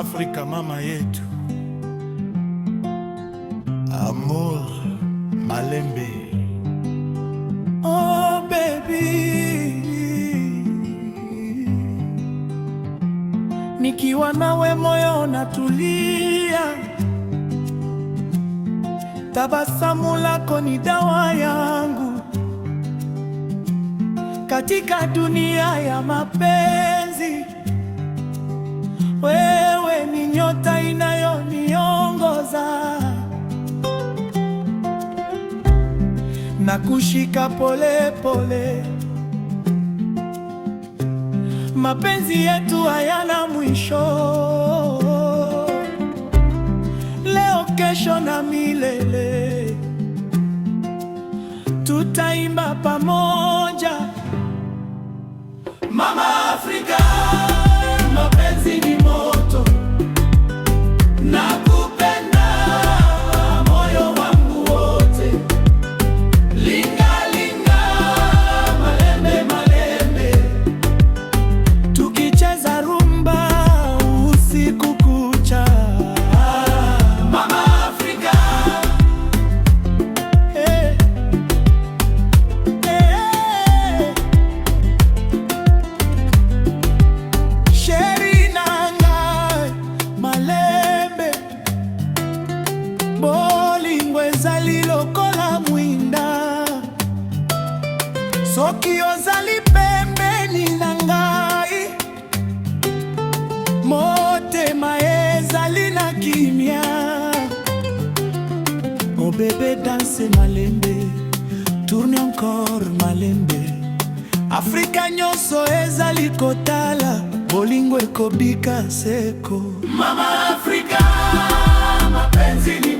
Afrika mama yetu, Amour Malembe. Oh baby, nikiwa nawe moyo unatulia, tabasamu lako ni dawa yangu katika dunia ya mapenzi. Wewe ni nyota inayoniongoza na kushika pole pole. Mapenzi yetu hayana mwisho, leo, kesho na milele. Tutaimba pamoja, Mama Afrika. Mapenzi ni moto, nakupenda moyo wangu wote. Linga linga, malembe malembe, tukicheza rumba usiku kucha. Mama Afrika, hey, hey. Soki ozali pembeni na ngai, motema ezali na kimia. Oh bébé, danse malembe, tourne encore malembe. Afrika nyonso ezali kotala, bolingo ekobika seko. Mama Afrika, mapenzi ni